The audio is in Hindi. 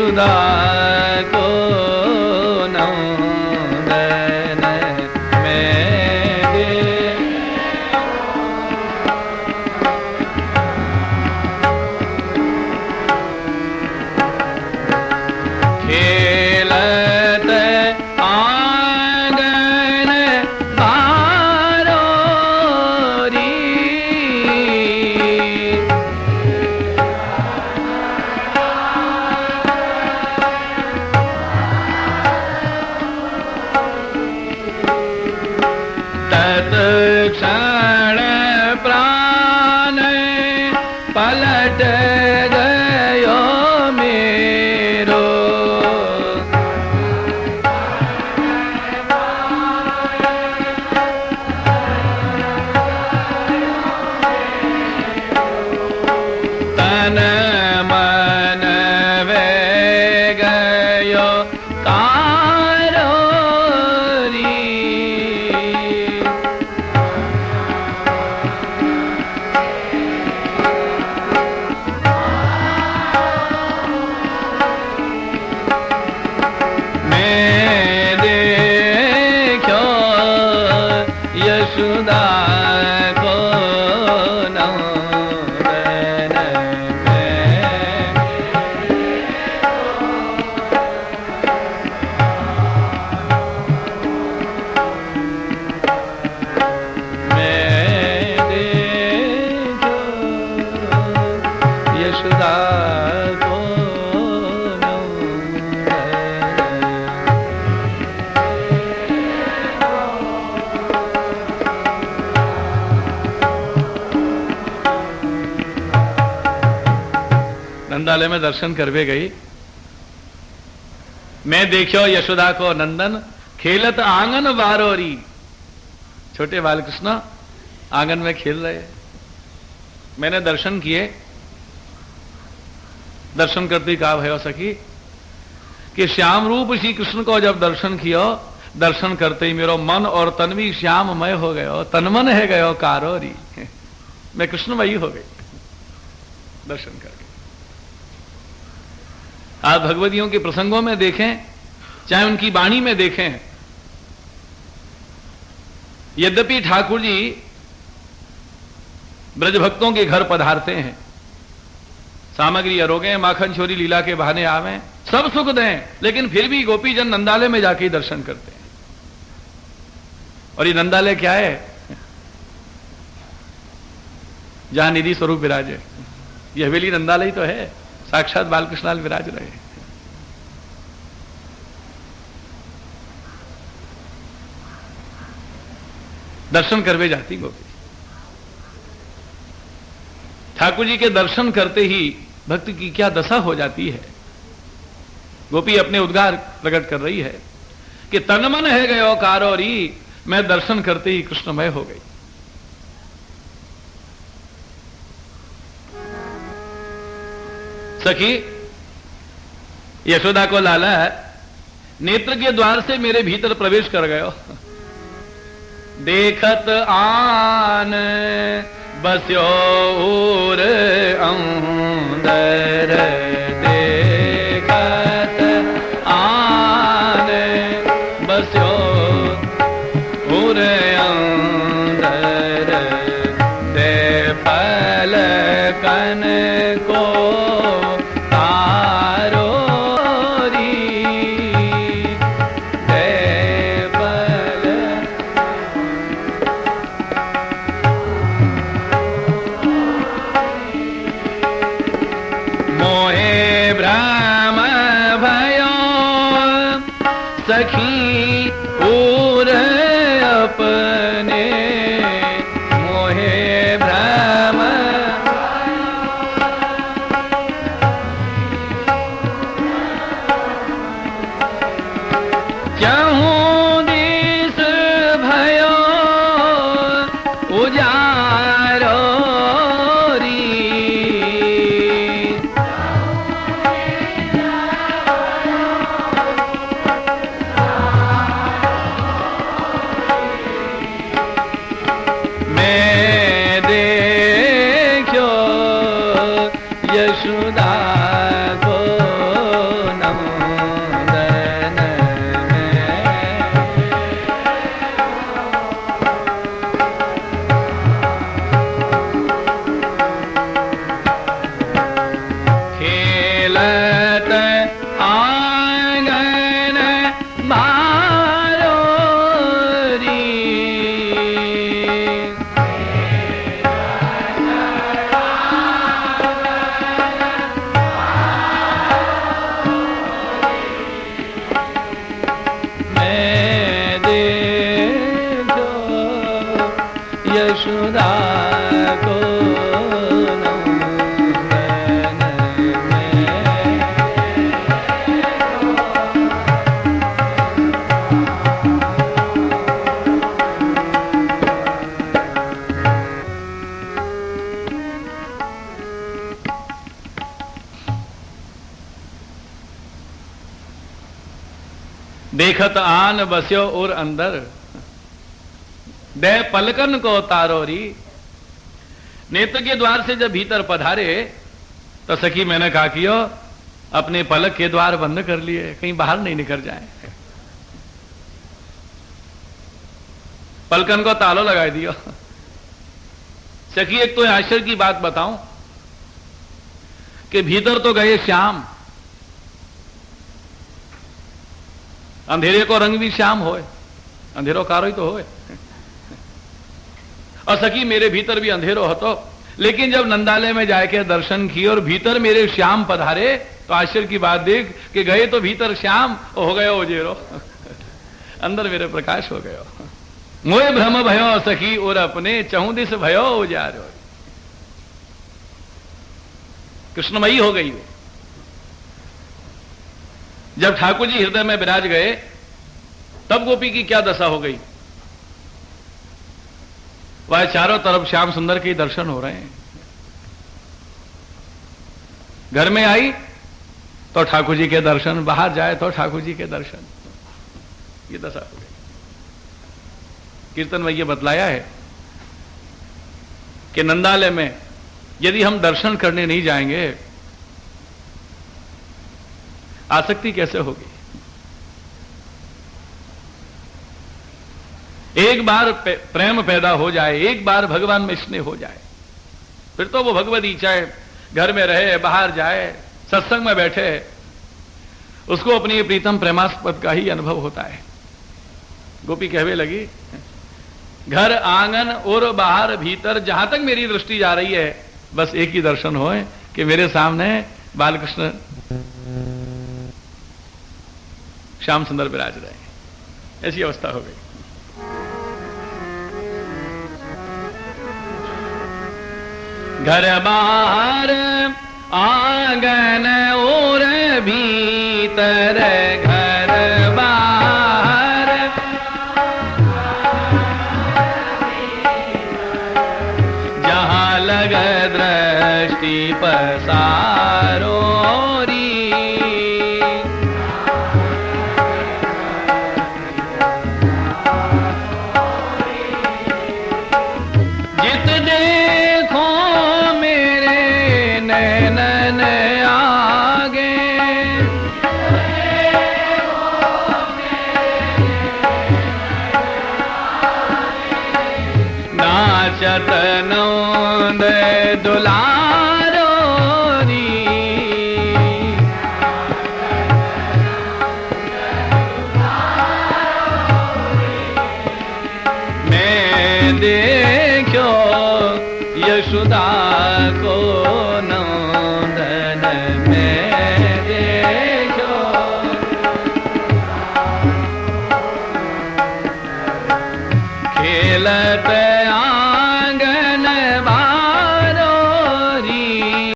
यशोदा को नंदन में दे। खेलत आंगन बारोरी, क्षण प्राण पलट गयो मेरो। तन मन वे गयो कारोरी, यशोदा को नंदन में देखो, यशोदा को नंदालय में दर्शन करवे गई। मैं देखो यशोदा को नंदन खेलत आंगन बारोरी। छोटे बालकृष्ण आंगन में खेल रहे। मैंने दर्शन किए। दर्शन करती का भयो सखी कि श्याम रूप श्री कृष्ण को जब दर्शन किया, दर्शन करते ही मेरो मन और तन भी श्याममय हो गयो, तनमन है गयो कारोरी। मैं कृष्णमयी हो गई दर्शन करके। आप भगवतियों के प्रसंगों में देखें, चाहे उनकी वाणी में देखें, यद्यपि ठाकुर जी ब्रज भक्तों के घर पधारते हैं, सामग्री अरोगे, माखन छोरी लीला के बहाने आवे, सब सुख दें, लेकिन फिर भी गोपीजन नंदालय में जाके दर्शन करते हैं। और ये नंदालय क्या है? जहां निधि स्वरूप विराजे। ये हवेली नंदालय तो है, साक्षात बालकृष्णाल विराज रहे। दर्शन करवे जाती गोपी। ठाकुर जी के दर्शन करते ही भक्त की क्या दशा हो जाती है। गोपी अपने उद्गार प्रकट कर रही है कि तन मन है गयो कारोरी, मैं दर्शन करते ही कृष्णमय हो गई। सखी यशोदा को लाला नेत्र के द्वार से मेरे भीतर प्रवेश कर गयो। देखत आन बस्यो उर अंदर, देखत आन बस्यो उर अंदर, दे पलकन को सखी और अपने मोहे भ्रम देखत आन बस्यो और अंदर, दे पलकन को तारोरी। नेत्र के द्वार से जब भीतर पधारे तो सखी मैंने कहा कि अपने पलक के द्वार बंद कर लिए, कहीं बाहर नहीं निकल जाए। पलकन को तालो लगा दिया। सखी एक तो आश्चर्य की बात बताऊं कि भीतर तो गए श्याम, अंधेरे को रंग भी श्याम होए, अंधेरो कारो ही तो होए। और सखी मेरे भीतर भी अंधेरो हो तो, लेकिन जब नंदालय में जाके दर्शन किए और भीतर मेरे श्याम पधारे तो आश्चर्य की बात देख कि गए तो भीतर श्याम हो गए उजेरो, अंदर मेरे प्रकाश हो गयो। मोए भ्रम भयो सखी और अपने चहु दिस भयो उजारो। कृष्णमयी हो गई वो। जब ठाकुर जी हृदय में विराज गए तब गोपी की क्या दशा हो गई। वह चारों तरफ श्याम सुंदर के दर्शन हो रहे हैं। घर में आई तो ठाकुर जी के दर्शन, बाहर जाए तो ठाकुर जी के दर्शन, ये दशा हो गई। कीर्तन में ये बतलाया है कि नंदालय में यदि हम दर्शन करने नहीं जाएंगे आसक्ति कैसे होगी। एक बार प्रेम पैदा हो जाए, एक बार भगवान में स्नेह हो जाए, फिर तो वो भगवती चाहे घर में रहे, बाहर जाए, सत्संग में बैठे, उसको अपनी प्रीतम प्रेमास्पद का ही अनुभव होता है। गोपी कहवे लगी, घर आंगन और बाहर भीतर जहां तक मेरी दृष्टि जा रही है बस एक ही दर्शन होए कि मेरे सामने बालकृष्ण श्याम सुंदर विराज रहे। ऐसी अवस्था हो गई। घर बाहर आंगन और भीतर, घर बाहर जहां लग दृष्टि पसारो री। जित देखो मेरे नैनन आगे, नाचत नौंद दुलारो री। मैं देखो यशोदा को नंदन में देखो, खेलत